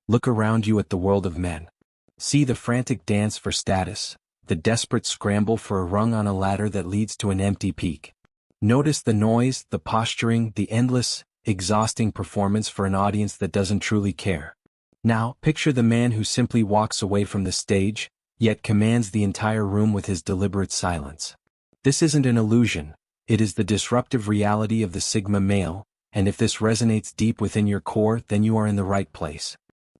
Look around you at the world of men. See the frantic dance for status, the desperate scramble for a rung on a ladder that leads to an empty peak. Notice the noise, the posturing, the endless, exhausting performance for an audience that doesn't truly care. Now, picture the man who simply walks away from the stage, yet commands the entire room with his deliberate silence. This isn't an illusion, it is the disruptive reality of the Sigma male, and if this resonates deep within your core, then you are in the right place.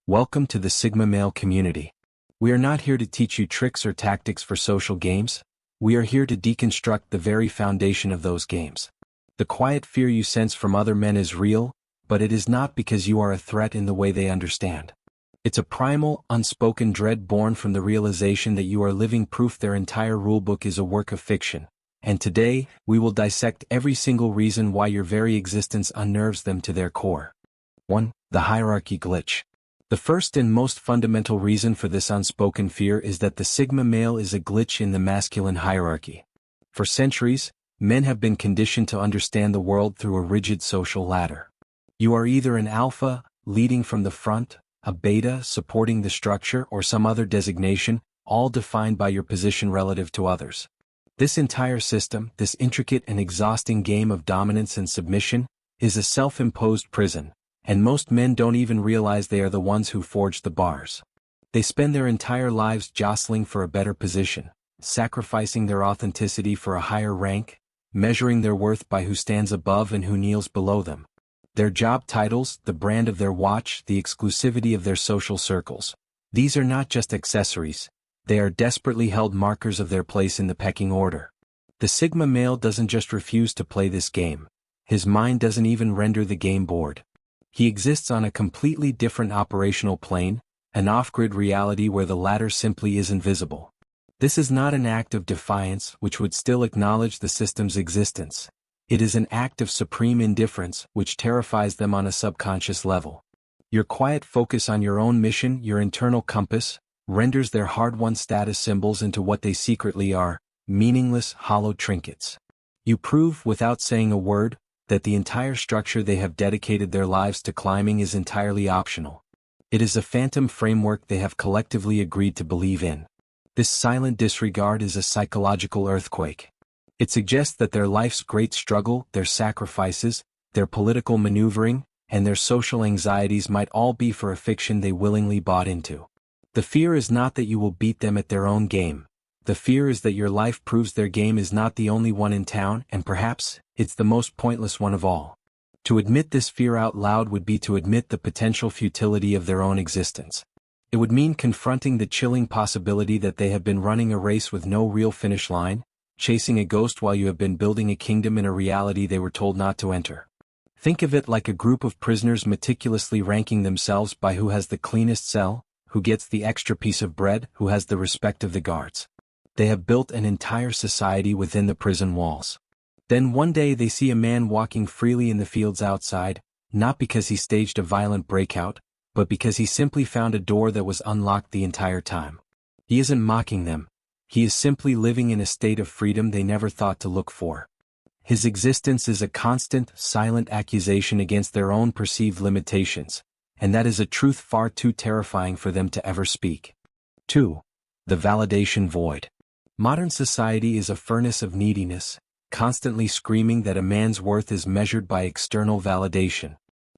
Welcome to the Sigma male community. We are not here to teach you tricks or tactics for social games. We are here to deconstruct the very foundation of those games. The quiet fear you sense from other men is real, but it is not because you are a threat in the way they understand. It's a primal, unspoken dread born from the realization that you are living proof their entire rulebook is a work of fiction. And today, we will dissect every single reason why your very existence unnerves them to their core. 1. The hierarchy glitch. The first and most fundamental reason for this unspoken fear is that the Sigma male is a glitch in the masculine hierarchy. For centuries, men have been conditioned to understand the world through a rigid social ladder. You are either an alpha, leading from the front, a beta, supporting the structure, or some other designation, all defined by your position relative to others. This entire system, this intricate and exhausting game of dominance and submission, is a self-imposed prison. And most men don't even realize they are the ones who forged the bars. They spend their entire lives jostling for a better position, sacrificing their authenticity for a higher rank, measuring their worth by who stands above and who kneels below them. Their job titles, the brand of their watch, the exclusivity of their social circles. These are not just accessories, they are desperately held markers of their place in the pecking order. The Sigma male doesn't just refuse to play this game. His mind doesn't even render the game board. He exists on a completely different operational plane, an off-grid reality where the ladder simply isn't visible. This is not an act of defiance which would still acknowledge the system's existence. It is an act of supreme indifference which terrifies them on a subconscious level. Your quiet focus on your own mission, your internal compass, renders their hard-won status symbols into what they secretly are, meaningless, hollow trinkets. You prove, without saying a word, that the entire structure they have dedicated their lives to climbing is entirely optional. It is a phantom framework they have collectively agreed to believe in. This silent disregard is a psychological earthquake. It suggests that their life's great struggle, their sacrifices, their political maneuvering, and their social anxieties might all be for a fiction they willingly bought into. The fear is not that you will beat them at their own game. The fear is that your life proves their game is not the only one in town, and perhaps, it's the most pointless one of all. To admit this fear out loud would be to admit the potential futility of their own existence. It would mean confronting the chilling possibility that they have been running a race with no real finish line, chasing a ghost while you have been building a kingdom in a reality they were told not to enter. Think of it like a group of prisoners meticulously ranking themselves by who has the cleanest cell, who gets the extra piece of bread, who has the respect of the guards. They have built an entire society within the prison walls. Then one day they see a man walking freely in the fields outside, not because he staged a violent breakout, but because he simply found a door that was unlocked the entire time. He isn't mocking them. He is simply living in a state of freedom they never thought to look for. His existence is a constant, silent accusation against their own perceived limitations, and that is a truth far too terrifying for them to ever speak. 2. The validation void. Modern society is a furnace of neediness, constantly screaming that a man's worth is measured by external validation.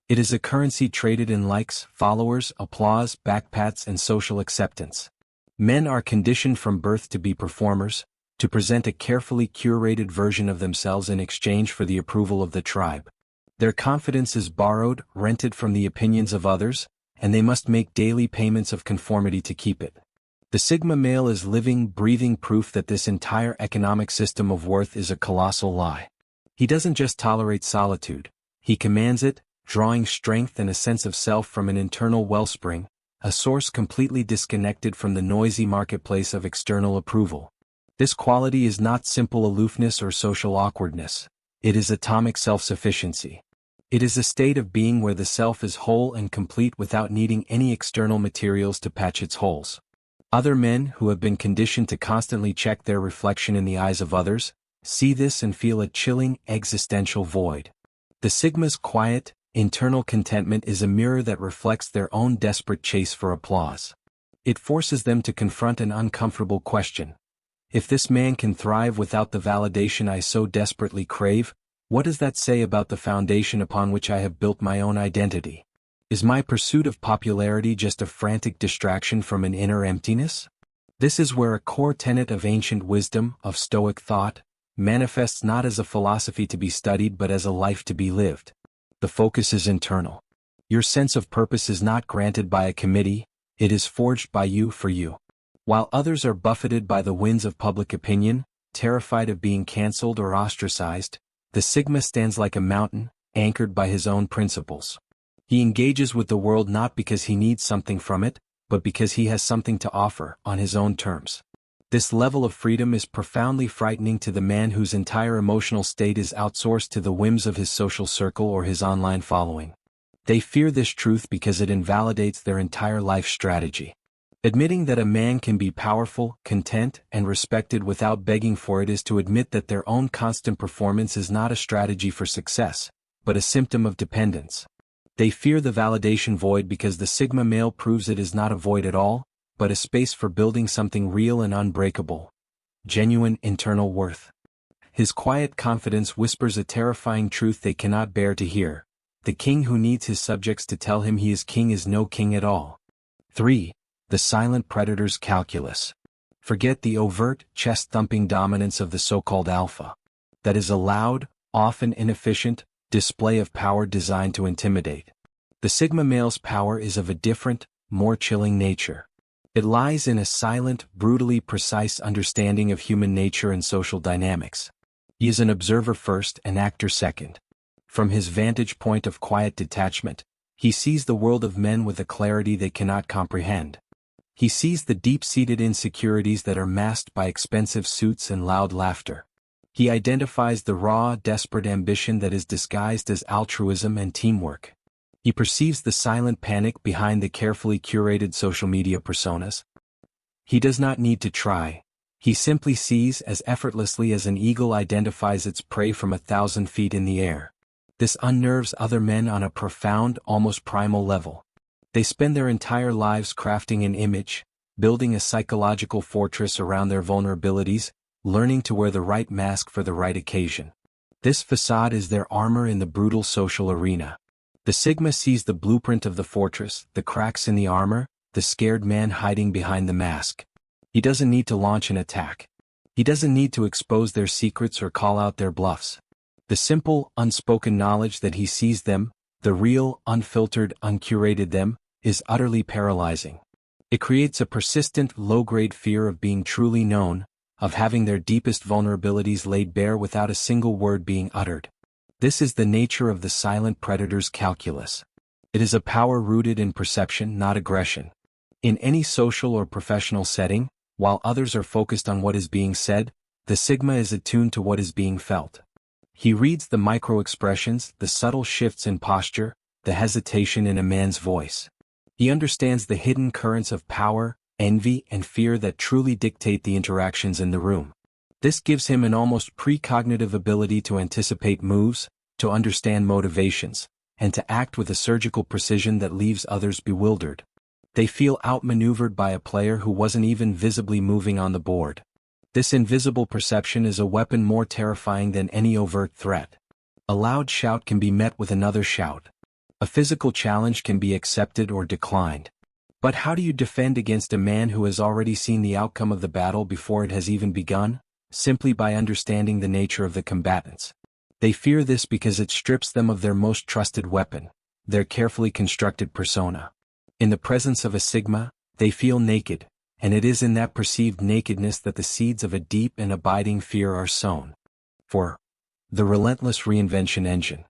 It is a currency traded in likes, followers, applause, backpats, and social acceptance. Men are conditioned from birth to be performers, to present a carefully curated version of themselves in exchange for the approval of the tribe. Their confidence is borrowed, rented from the opinions of others, and they must make daily payments of conformity to keep it. The Sigma male is living, breathing proof that this entire economic system of worth is a colossal lie. He doesn't just tolerate solitude, he commands it, drawing strength and a sense of self from an internal wellspring, a source completely disconnected from the noisy marketplace of external approval. This quality is not simple aloofness or social awkwardness. It is atomic self-sufficiency. It is a state of being where the self is whole and complete without needing any external materials to patch its holes. Other men, who have been conditioned to constantly check their reflection in the eyes of others, see this and feel a chilling, existential void. The Sigma's quiet, internal contentment is a mirror that reflects their own desperate chase for applause. It forces them to confront an uncomfortable question. If this man can thrive without the validation I so desperately crave, what does that say about the foundation upon which I have built my own identity? Is my pursuit of popularity just a frantic distraction from an inner emptiness? This is where a core tenet of ancient wisdom, of Stoic thought, manifests not as a philosophy to be studied but as a life to be lived. The focus is internal. Your sense of purpose is not granted by a committee, it is forged by you for you. While others are buffeted by the winds of public opinion, terrified of being cancelled or ostracized, the Sigma stands like a mountain, anchored by his own principles. He engages with the world not because he needs something from it, but because he has something to offer, on his own terms. This level of freedom is profoundly frightening to the man whose entire emotional state is outsourced to the whims of his social circle or his online following. They fear this truth because it invalidates their entire life strategy. Admitting that a man can be powerful, content, and respected without begging for it is to admit that their own constant performance is not a strategy for success, but a symptom of dependence. They fear the validation void because the Sigma male proves it is not a void at all, but a space for building something real and unbreakable. Genuine internal worth. His quiet confidence whispers a terrifying truth they cannot bear to hear. The king who needs his subjects to tell him he is king is no king at all. 3. The silent predator's calculus. Forget the overt, chest-thumping dominance of the so-called alpha. That is a loud, often inefficient, display of power designed to intimidate. The Sigma male's power is of a different, more chilling nature. It lies in a silent, brutally precise understanding of human nature and social dynamics. He is an observer first and actor second. From his vantage point of quiet detachment, he sees the world of men with a clarity they cannot comprehend. He sees the deep-seated insecurities that are masked by expensive suits and loud laughter. He identifies the raw, desperate ambition that is disguised as altruism and teamwork. He perceives the silent panic behind the carefully curated social media personas. He does not need to try. He simply sees as effortlessly as an eagle identifies its prey from 1,000 feet in the air. This unnerves other men on a profound, almost primal level. They spend their entire lives crafting an image, building a psychological fortress around their vulnerabilities, learning to wear the right mask for the right occasion. This facade is their armor in the brutal social arena. The Sigma sees the blueprint of the fortress, the cracks in the armor, the scared man hiding behind the mask. He doesn't need to launch an attack. He doesn't need to expose their secrets or call out their bluffs. The simple, unspoken knowledge that he sees them, the real, unfiltered, uncurated them, is utterly paralyzing. It creates a persistent, low-grade fear of being truly known, of having their deepest vulnerabilities laid bare without a single word being uttered. This is the nature of the silent predator's calculus. It is a power rooted in perception, not aggression. In any social or professional setting, while others are focused on what is being said, the Sigma is attuned to what is being felt. He reads the micro-expressions, the subtle shifts in posture, the hesitation in a man's voice. He understands the hidden currents of power, envy, and fear that truly dictate the interactions in the room. This gives him an almost precognitive ability to anticipate moves, to understand motivations, and to act with a surgical precision that leaves others bewildered. They feel outmaneuvered by a player who wasn't even visibly moving on the board. This invisible perception is a weapon more terrifying than any overt threat. A loud shout can be met with another shout. A physical challenge can be accepted or declined. But how do you defend against a man who has already seen the outcome of the battle before it has even begun? Simply by understanding the nature of the combatants. They fear this because it strips them of their most trusted weapon, their carefully constructed persona. In the presence of a Sigma, they feel naked, and it is in that perceived nakedness that the seeds of a deep and abiding fear are sown. 4. The relentless reinvention engine.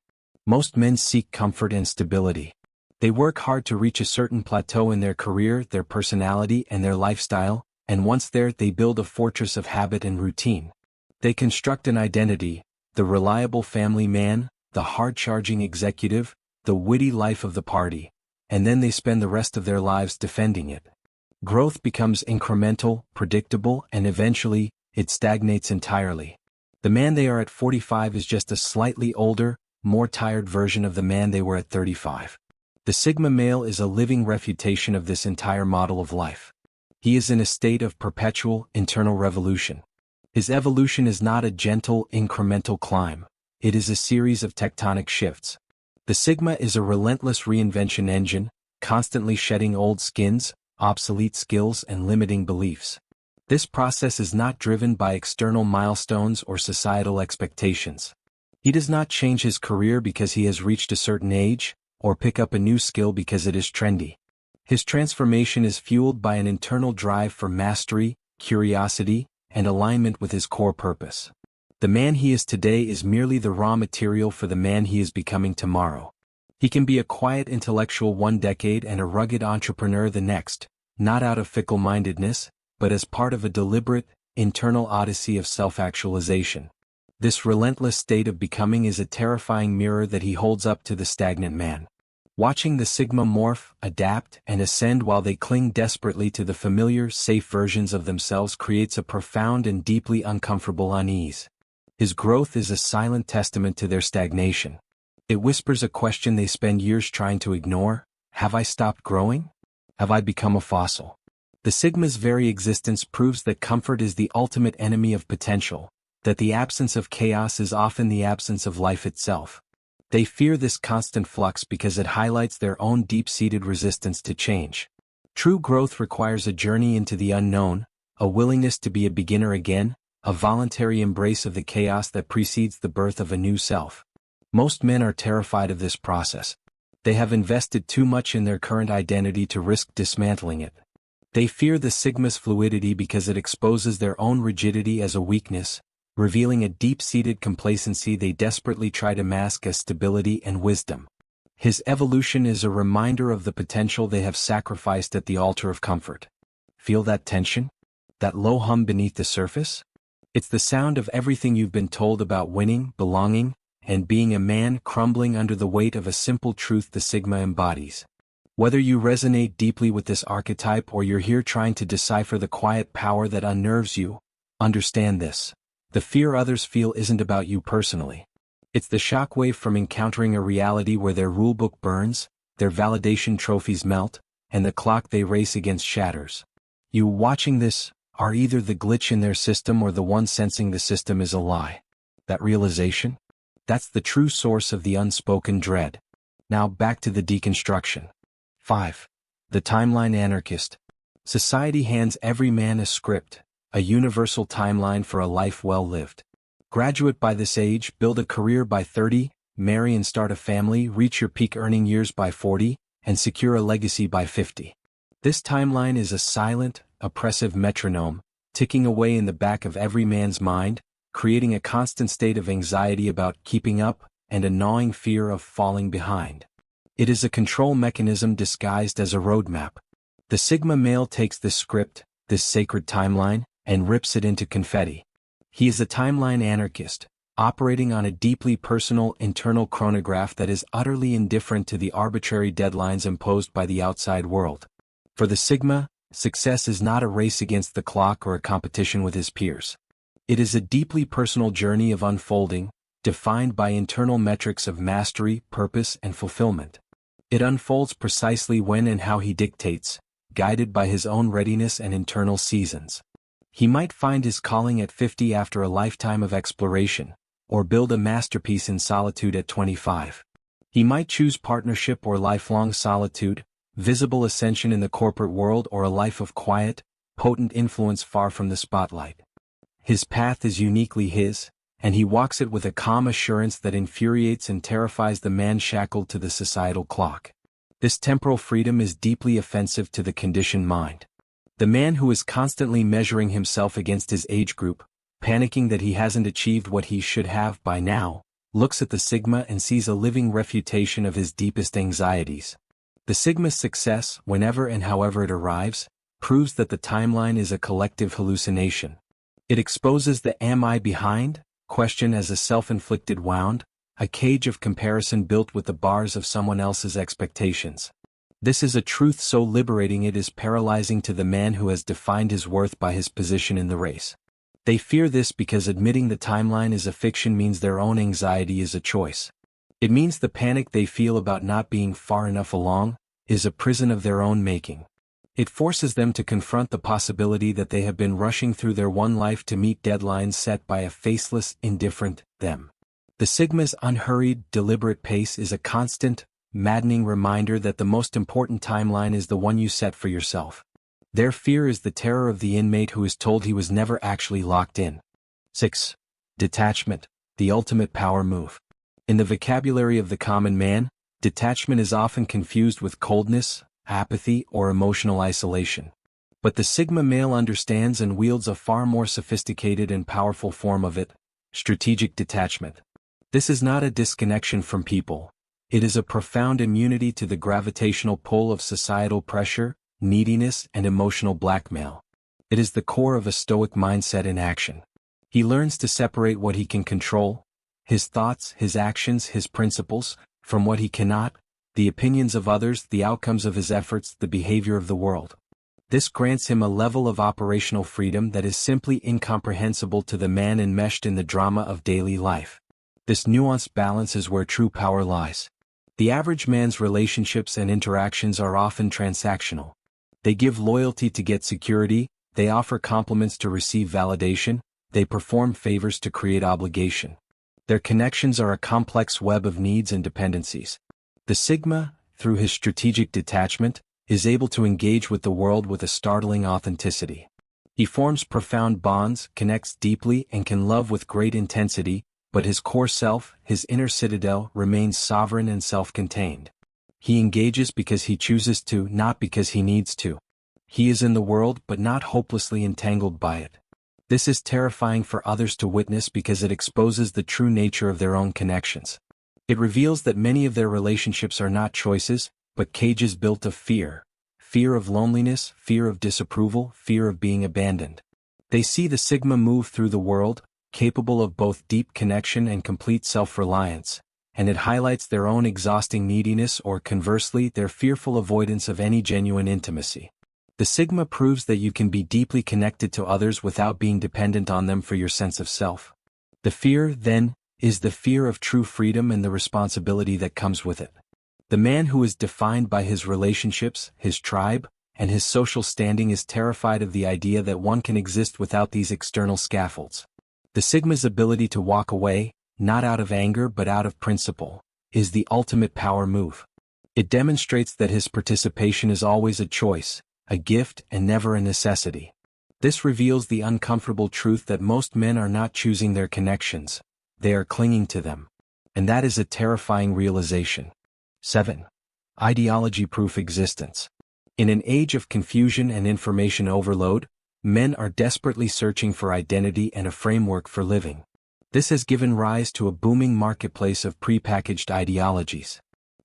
Most men seek comfort and stability. They work hard to reach a certain plateau in their career, their personality, and their lifestyle, and once there they build a fortress of habit and routine. They construct an identity, the reliable family man, the hard-charging executive, the witty life of the party, and then they spend the rest of their lives defending it. Growth becomes incremental, predictable, and eventually, it stagnates entirely. The man they are at 45 is just a slightly older, more tired version of the man they were at 35. The Sigma male is a living refutation of this entire model of life. He is in a state of perpetual, internal revolution. His evolution is not a gentle, incremental climb. It is a series of tectonic shifts. The Sigma is a relentless reinvention engine, constantly shedding old skins, obsolete skills, and limiting beliefs. This process is not driven by external milestones or societal expectations. He does not change his career because he has reached a certain age, or pick up a new skill because it is trendy. His transformation is fueled by an internal drive for mastery, curiosity, and alignment with his core purpose. The man he is today is merely the raw material for the man he is becoming tomorrow. He can be a quiet intellectual one decade and a rugged entrepreneur the next, not out of fickle-mindedness, but as part of a deliberate, internal odyssey of self-actualization. This relentless state of becoming is a terrifying mirror that he holds up to the stagnant man. Watching the Sigma morph, adapt, and ascend while they cling desperately to the familiar, safe versions of themselves creates a profound and deeply uncomfortable unease. His growth is a silent testament to their stagnation. It whispers a question they spend years trying to ignore: have I stopped growing? Have I become a fossil? The Sigma's very existence proves that comfort is the ultimate enemy of potential, that the absence of chaos is often the absence of life itself. They fear this constant flux because it highlights their own deep-seated resistance to change. True growth requires a journey into the unknown, a willingness to be a beginner again, a voluntary embrace of the chaos that precedes the birth of a new self. Most men are terrified of this process. They have invested too much in their current identity to risk dismantling it. They fear the Sigma's fluidity because it exposes their own rigidity as a weakness, revealing a deep-seated complacency they desperately try to mask as stability and wisdom. His evolution is a reminder of the potential they have sacrificed at the altar of comfort. Feel that tension? That low hum beneath the surface? It's the sound of everything you've been told about winning, belonging, and being a man crumbling under the weight of a simple truth the Sigma embodies. Whether you resonate deeply with this archetype or you're here trying to decipher the quiet power that unnerves you, understand this. The fear others feel isn't about you personally. It's the shockwave from encountering a reality where their rulebook burns, their validation trophies melt, and the clock they race against shatters. You watching this are either the glitch in their system or the one sensing the system is a lie. That realization? That's the true source of the unspoken dread. Now back to the deconstruction. 5. The Timeline Anarchist. Society hands every man a script, a universal timeline for a life well lived. Graduate by this age, build a career by 30, marry and start a family, reach your peak earning years by 40, and secure a legacy by 50. This timeline is a silent, oppressive metronome, ticking away in the back of every man's mind, creating a constant state of anxiety about keeping up and a gnawing fear of falling behind. It is a control mechanism disguised as a roadmap. The Sigma male takes this script, this sacred timeline, and rips it into confetti. He is a timeline anarchist, operating on a deeply personal internal chronograph that is utterly indifferent to the arbitrary deadlines imposed by the outside world. For the Sigma, success is not a race against the clock or a competition with his peers. It is a deeply personal journey of unfolding, defined by internal metrics of mastery, purpose, and fulfillment. It unfolds precisely when and how he dictates, guided by his own readiness and internal seasons. He might find his calling at 50 after a lifetime of exploration, or build a masterpiece in solitude at 25. He might choose partnership or lifelong solitude, visible ascension in the corporate world or a life of quiet, potent influence far from the spotlight. His path is uniquely his, and he walks it with a calm assurance that infuriates and terrifies the man shackled to the societal clock. This temporal freedom is deeply offensive to the conditioned mind. The man who is constantly measuring himself against his age group, panicking that he hasn't achieved what he should have by now, looks at the Sigma and sees a living refutation of his deepest anxieties. The Sigma's success, whenever and however it arrives, proves that the timeline is a collective hallucination. It exposes the "am I behind?" question as a self-inflicted wound, a cage of comparison built with the bars of someone else's expectations. This is a truth so liberating it is paralyzing to the man who has defined his worth by his position in the race. They fear this because admitting the timeline is a fiction means their own anxiety is a choice. It means the panic they feel about not being far enough along is a prison of their own making. It forces them to confront the possibility that they have been rushing through their one life to meet deadlines set by a faceless, indifferent them. The Sigma's unhurried, deliberate pace is a constant, maddening reminder that the most important timeline is the one you set for yourself. Their fear is the terror of the inmate who is told he was never actually locked in. 6. Detachment, the ultimate power move. In the vocabulary of the common man, detachment is often confused with coldness, apathy, or emotional isolation. But the Sigma male understands and wields a far more sophisticated and powerful form of it: strategic detachment. This is not a disconnection from people. It is a profound immunity to the gravitational pull of societal pressure, neediness, and emotional blackmail. It is the core of a stoic mindset in action. He learns to separate what he can control, his thoughts, his actions, his principles, from what he cannot, the opinions of others, the outcomes of his efforts, the behavior of the world. This grants him a level of operational freedom that is simply incomprehensible to the man enmeshed in the drama of daily life. This nuanced balance is where true power lies. The average man's relationships and interactions are often transactional. They give loyalty to get security, they offer compliments to receive validation, they perform favors to create obligation. Their connections are a complex web of needs and dependencies. The Sigma, through his strategic detachment, is able to engage with the world with a startling authenticity. He forms profound bonds, connects deeply, and can love with great intensity, but his core self, his inner citadel, remains sovereign and self-contained. He engages because he chooses to, not because he needs to. He is in the world but not hopelessly entangled by it. This is terrifying for others to witness because it exposes the true nature of their own connections. It reveals that many of their relationships are not choices, but cages built of fear. Fear of loneliness, fear of disapproval, fear of being abandoned. They see the Sigma move through the world, capable of both deep connection and complete self-reliance, and it highlights their own exhausting neediness or conversely their fearful avoidance of any genuine intimacy. The Sigma proves that you can be deeply connected to others without being dependent on them for your sense of self. The fear, then, is the fear of true freedom and the responsibility that comes with it. The man who is defined by his relationships, his tribe, and his social standing is terrified of the idea that one can exist without these external scaffolds. The Sigma's ability to walk away, not out of anger but out of principle, is the ultimate power move. It demonstrates that his participation is always a choice, a gift, and never a necessity. This reveals the uncomfortable truth that most men are not choosing their connections, they are clinging to them. And that is a terrifying realization. 7. Ideology-proof existence. In an age of confusion and information overload, men are desperately searching for identity and a framework for living. This has given rise to a booming marketplace of prepackaged ideologies.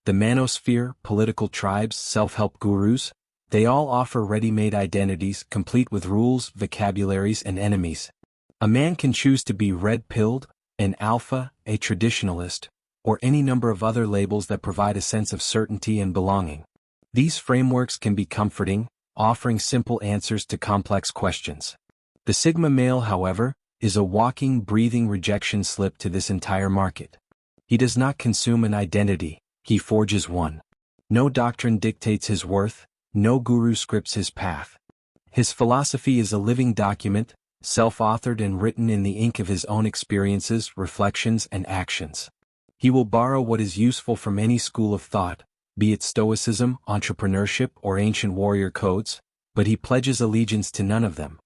The manosphere, political tribes, self-help gurus, they all offer ready-made identities complete with rules, vocabularies, and enemies. A man can choose to be red-pilled, an alpha, a traditionalist, or any number of other labels that provide a sense of certainty and belonging. These frameworks can be comforting, offering simple answers to complex questions. The Sigma male, however, is a walking, breathing rejection slip to this entire market. He does not consume an identity, he forges one. No doctrine dictates his worth, no guru scripts his path. His philosophy is a living document, self-authored and written in the ink of his own experiences, reflections, and actions. He will borrow what is useful from any school of thought, be it Stoicism, entrepreneurship, or ancient warrior codes, but he pledges allegiance to none of them.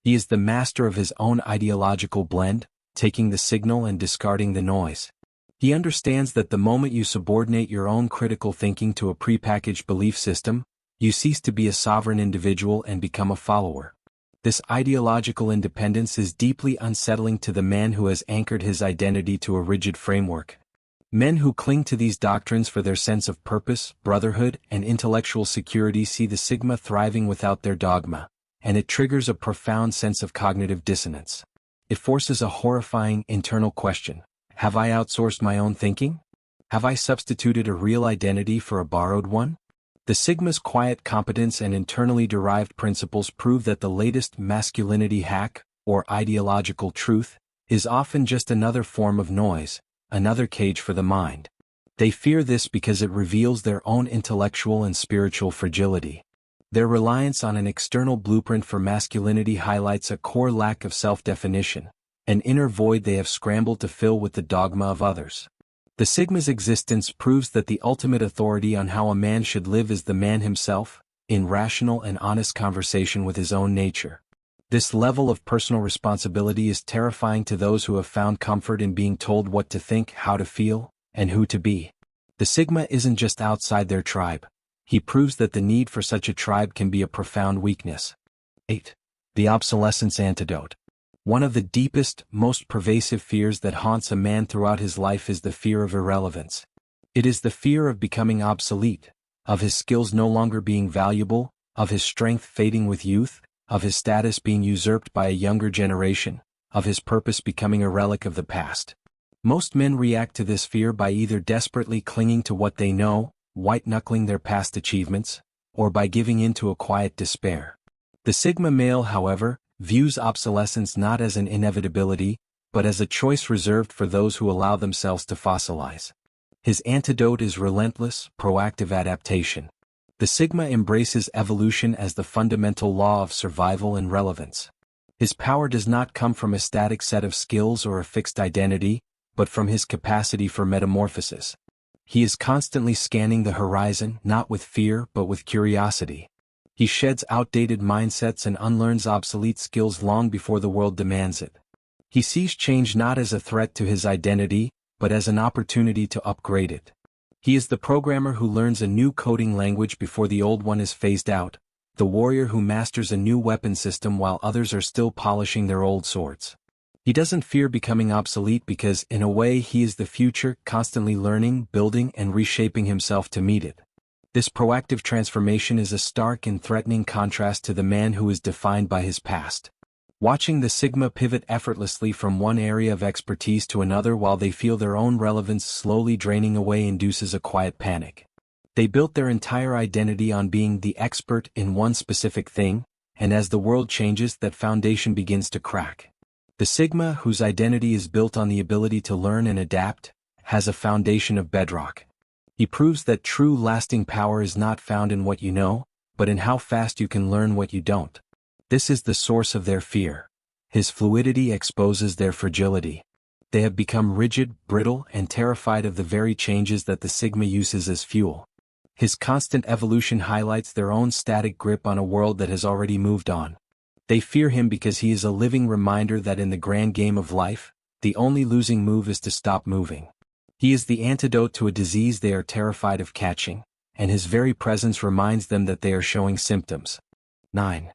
He is the master of his own ideological blend, taking the signal and discarding the noise. He understands that the moment you subordinate your own critical thinking to a prepackaged belief system, you cease to be a sovereign individual and become a follower. This ideological independence is deeply unsettling to the man who has anchored his identity to a rigid framework. Men who cling to these doctrines for their sense of purpose, brotherhood, and intellectual security see the Sigma thriving without their dogma, and it triggers a profound sense of cognitive dissonance. It forces a horrifying internal question: have I outsourced my own thinking? Have I substituted a real identity for a borrowed one? The Sigma's quiet competence and internally derived principles prove that the latest masculinity hack, or ideological truth, is often just another form of noise, another cage for the mind. They fear this because it reveals their own intellectual and spiritual fragility. Their reliance on an external blueprint for masculinity highlights a core lack of self-definition, an inner void they have scrambled to fill with the dogma of others. The Sigma's existence proves that the ultimate authority on how a man should live is the man himself, in rational and honest conversation with his own nature. This level of personal responsibility is terrifying to those who have found comfort in being told what to think, how to feel, and who to be. The Sigma isn't just outside their tribe. He proves that the need for such a tribe can be a profound weakness. 8. The Obsolescence Antidote. One of the deepest, most pervasive fears that haunts a man throughout his life is the fear of irrelevance. It is the fear of becoming obsolete, of his skills no longer being valuable, of his strength fading with youth, of his status being usurped by a younger generation, of his purpose becoming a relic of the past. Most men react to this fear by either desperately clinging to what they know, white-knuckling their past achievements, or by giving in to a quiet despair. The Sigma male, however, views obsolescence not as an inevitability, but as a choice reserved for those who allow themselves to fossilize. His antidote is relentless, proactive adaptation. The Sigma embraces evolution as the fundamental law of survival and relevance. His power does not come from a static set of skills or a fixed identity, but from his capacity for metamorphosis. He is constantly scanning the horizon, not with fear but with curiosity. He sheds outdated mindsets and unlearns obsolete skills long before the world demands it. He sees change not as a threat to his identity, but as an opportunity to upgrade it. He is the programmer who learns a new coding language before the old one is phased out, the warrior who masters a new weapon system while others are still polishing their old swords. He doesn't fear becoming obsolete because, in a way, he is the future, constantly learning, building, and reshaping himself to meet it. This proactive transformation is a stark and threatening contrast to the man who is defined by his past. Watching the Sigma pivot effortlessly from one area of expertise to another while they feel their own relevance slowly draining away induces a quiet panic. They built their entire identity on being the expert in one specific thing, and as the world changes, that foundation begins to crack. The Sigma, whose identity is built on the ability to learn and adapt, has a foundation of bedrock. He proves that true lasting power is not found in what you know, but in how fast you can learn what you don't. This is the source of their fear. His fluidity exposes their fragility. They have become rigid, brittle, and terrified of the very changes that the Sigma uses as fuel. His constant evolution highlights their own static grip on a world that has already moved on. They fear him because he is a living reminder that in the grand game of life, the only losing move is to stop moving. He is the antidote to a disease they are terrified of catching, and his very presence reminds them that they are showing symptoms. 9.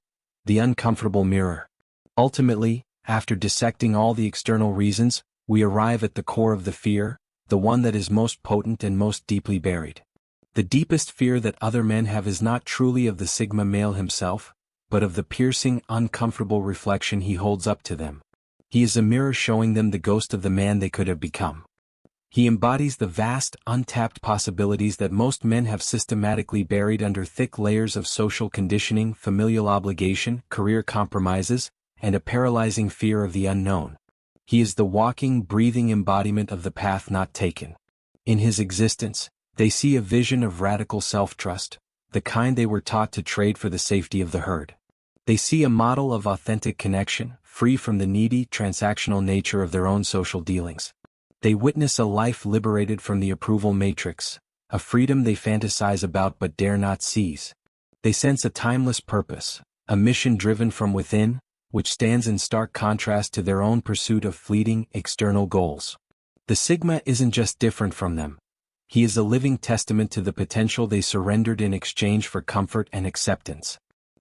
The Uncomfortable Mirror. Ultimately, after dissecting all the external reasons, we arrive at the core of the fear, the one that is most potent and most deeply buried. The deepest fear that other men have is not truly of the Sigma male himself, but of the piercing, uncomfortable reflection he holds up to them. He is a mirror showing them the ghost of the man they could have become. He embodies the vast, untapped possibilities that most men have systematically buried under thick layers of social conditioning, familial obligation, career compromises, and a paralyzing fear of the unknown. He is the walking, breathing embodiment of the path not taken. In his existence, they see a vision of radical self-trust, the kind they were taught to trade for the safety of the herd. They see a model of authentic connection, free from the needy, transactional nature of their own social dealings. They witness a life liberated from the approval matrix, a freedom they fantasize about but dare not seize. They sense a timeless purpose, a mission driven from within, which stands in stark contrast to their own pursuit of fleeting, external goals. The Sigma isn't just different from them. He is a living testament to the potential they surrendered in exchange for comfort and acceptance.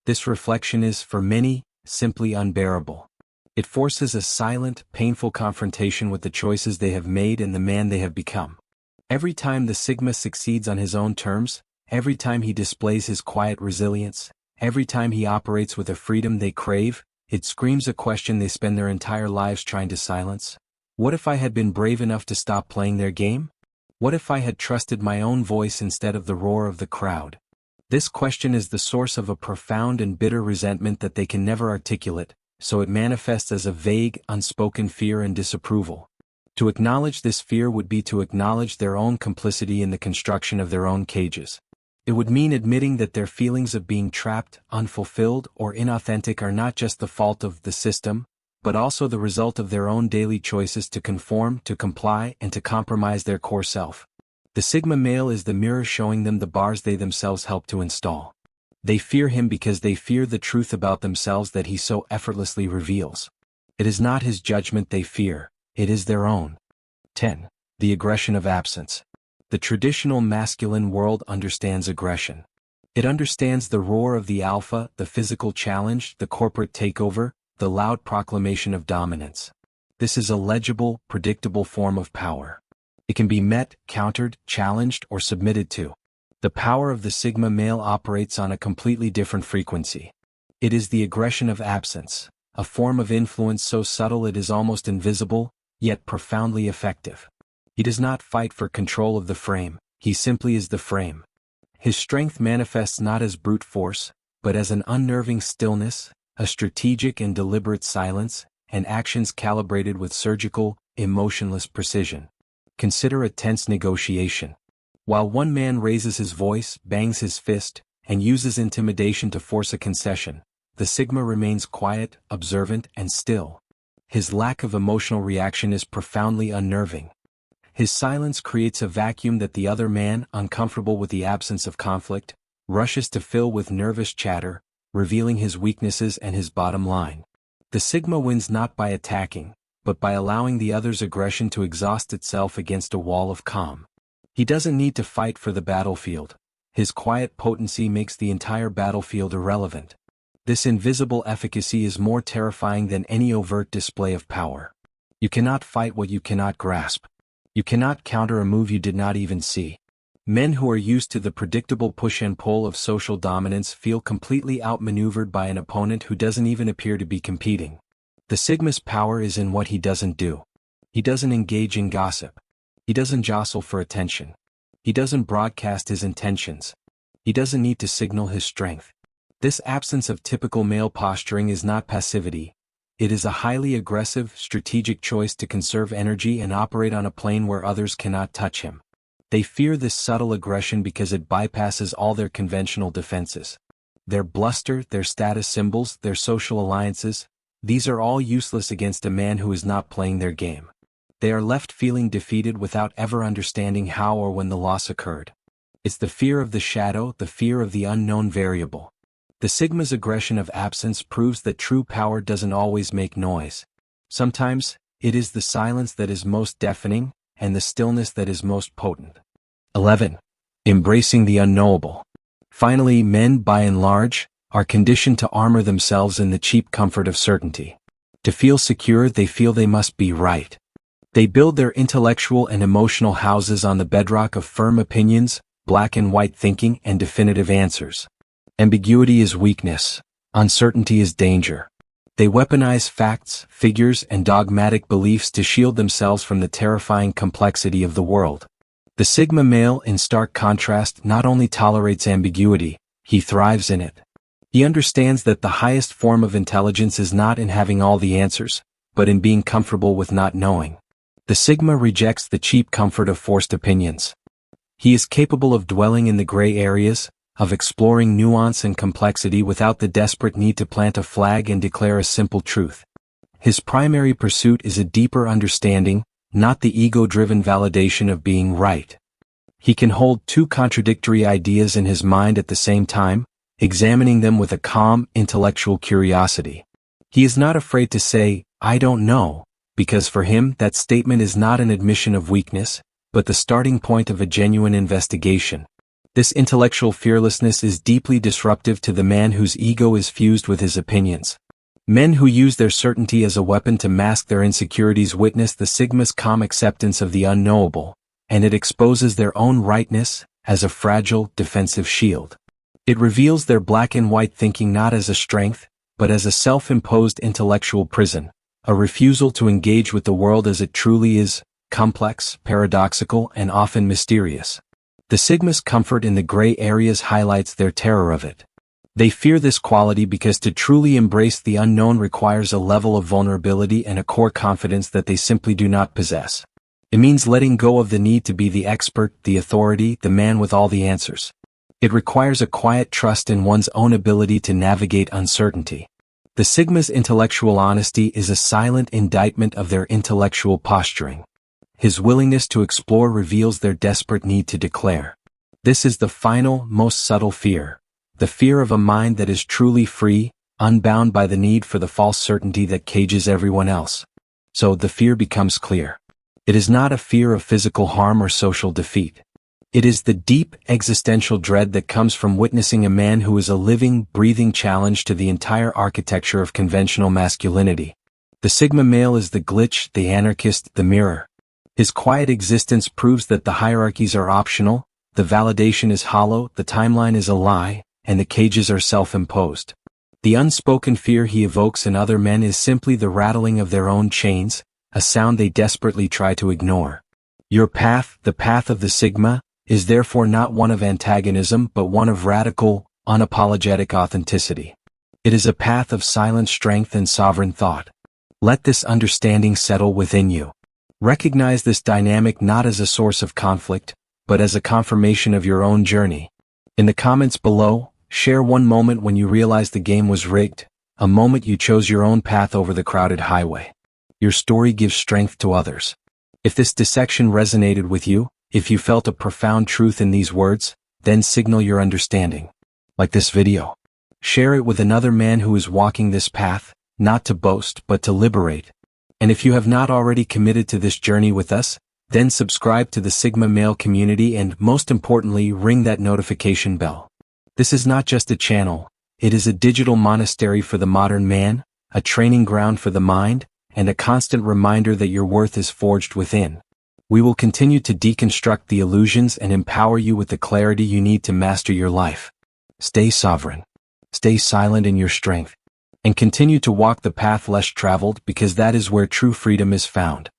This reflection is, for many, simply unbearable. It forces a silent, painful confrontation with the choices they have made and the man they have become. Every time the Sigma succeeds on his own terms, every time he displays his quiet resilience, every time he operates with a freedom they crave, it screams a question they spend their entire lives trying to silence. What if I had been brave enough to stop playing their game? What if I had trusted my own voice instead of the roar of the crowd? This question is the source of a profound and bitter resentment that they can never articulate, so it manifests as a vague, unspoken fear and disapproval. To acknowledge this fear would be to acknowledge their own complicity in the construction of their own cages. It would mean admitting that their feelings of being trapped, unfulfilled, or inauthentic are not just the fault of the system, but also the result of their own daily choices to conform, to comply, and to compromise their core self. The Sigma male is the mirror showing them the bars they themselves help to install. They fear him because they fear the truth about themselves that he so effortlessly reveals. It is not his judgment they fear, it is their own. 10. The aggression of absence. The traditional masculine world understands aggression. It understands the roar of the alpha, the physical challenge, the corporate takeover, the loud proclamation of dominance. This is a legible, predictable form of power. It can be met, countered, challenged, or submitted to. The power of the Sigma male operates on a completely different frequency. It is the aggression of absence, a form of influence so subtle it is almost invisible, yet profoundly effective. He does not fight for control of the frame, he simply is the frame. His strength manifests not as brute force, but as an unnerving stillness, a strategic and deliberate silence, and actions calibrated with surgical, emotionless precision. Consider a tense negotiation. While one man raises his voice, bangs his fist, and uses intimidation to force a concession, the Sigma remains quiet, observant, and still. His lack of emotional reaction is profoundly unnerving. His silence creates a vacuum that the other man, uncomfortable with the absence of conflict, rushes to fill with nervous chatter, revealing his weaknesses and his bottom line. The Sigma wins not by attacking, but by allowing the other's aggression to exhaust itself against a wall of calm. He doesn't need to fight for the battlefield. His quiet potency makes the entire battlefield irrelevant. This invisible efficacy is more terrifying than any overt display of power. You cannot fight what you cannot grasp. You cannot counter a move you did not even see. Men who are used to the predictable push and pull of social dominance feel completely outmaneuvered by an opponent who doesn't even appear to be competing. The Sigma's power is in what he doesn't do. He doesn't engage in gossip. He doesn't jostle for attention. He doesn't broadcast his intentions. He doesn't need to signal his strength. This absence of typical male posturing is not passivity. It is a highly aggressive, strategic choice to conserve energy and operate on a plane where others cannot touch him. They fear this subtle aggression because it bypasses all their conventional defenses. Their bluster, their status symbols, their social alliances, these are all useless against a man who is not playing their game. They are left feeling defeated without ever understanding how or when the loss occurred. It's the fear of the shadow, the fear of the unknown variable. The Sigma's aggression of absence proves that true power doesn't always make noise. Sometimes, it is the silence that is most deafening, and the stillness that is most potent. 11. Embracing the unknowable. Finally, men, by and large, are conditioned to armor themselves in the cheap comfort of certainty. To feel secure, they feel they must be right. They build their intellectual and emotional houses on the bedrock of firm opinions, black and white thinking, and definitive answers. Ambiguity is weakness. Uncertainty is danger. They weaponize facts, figures, and dogmatic beliefs to shield themselves from the terrifying complexity of the world. The Sigma male, in stark contrast, not only tolerates ambiguity, he thrives in it. He understands that the highest form of intelligence is not in having all the answers, but in being comfortable with not knowing. The Sigma rejects the cheap comfort of forced opinions. He is capable of dwelling in the gray areas, of exploring nuance and complexity without the desperate need to plant a flag and declare a simple truth. His primary pursuit is a deeper understanding, not the ego-driven validation of being right. He can hold two contradictory ideas in his mind at the same time, examining them with a calm, intellectual curiosity. He is not afraid to say, "I don't know," because for him that statement is not an admission of weakness, but the starting point of a genuine investigation. This intellectual fearlessness is deeply disruptive to the man whose ego is fused with his opinions. Men who use their certainty as a weapon to mask their insecurities witness the Sigma's calm acceptance of the unknowable, and it exposes their own rightness as a fragile, defensive shield. It reveals their black and white thinking not as a strength, but as a self-imposed intellectual prison, a refusal to engage with the world as it truly is, complex, paradoxical, and often mysterious. The Sigma's comfort in the gray areas highlights their terror of it. They fear this quality because to truly embrace the unknown requires a level of vulnerability and a core confidence that they simply do not possess. It means letting go of the need to be the expert, the authority, the man with all the answers. It requires a quiet trust in one's own ability to navigate uncertainty. The Sigma's intellectual honesty is a silent indictment of their intellectual posturing. His willingness to explore reveals their desperate need to declare. This is the final, most subtle fear. The fear of a mind that is truly free, unbound by the need for the false certainty that cages everyone else. So the fear becomes clear. It is not a fear of physical harm or social defeat. It is the deep, existential dread that comes from witnessing a man who is a living, breathing challenge to the entire architecture of conventional masculinity. The Sigma male is the glitch, the anarchist, the mirror. His quiet existence proves that the hierarchies are optional, the validation is hollow, the timeline is a lie, and the cages are self-imposed. The unspoken fear he evokes in other men is simply the rattling of their own chains, a sound they desperately try to ignore. Your path, the path of the Sigma, is therefore not one of antagonism but one of radical, unapologetic authenticity. It is a path of silent strength and sovereign thought. Let this understanding settle within you. Recognize this dynamic not as a source of conflict, but as a confirmation of your own journey. In the comments below, share one moment when you realized the game was rigged, a moment you chose your own path over the crowded highway. Your story gives strength to others. If this dissection resonated with you, if you felt a profound truth in these words, then signal your understanding. Like this video. Share it with another man who is walking this path, not to boast but to liberate. And if you have not already committed to this journey with us, then subscribe to the Sigma Male community and, most importantly, ring that notification bell. This is not just a channel, it is a digital monastery for the modern man, a training ground for the mind, and a constant reminder that your worth is forged within. We will continue to deconstruct the illusions and empower you with the clarity you need to master your life. Stay sovereign. Stay silent in your strength. And continue to walk the path less traveled because that is where true freedom is found.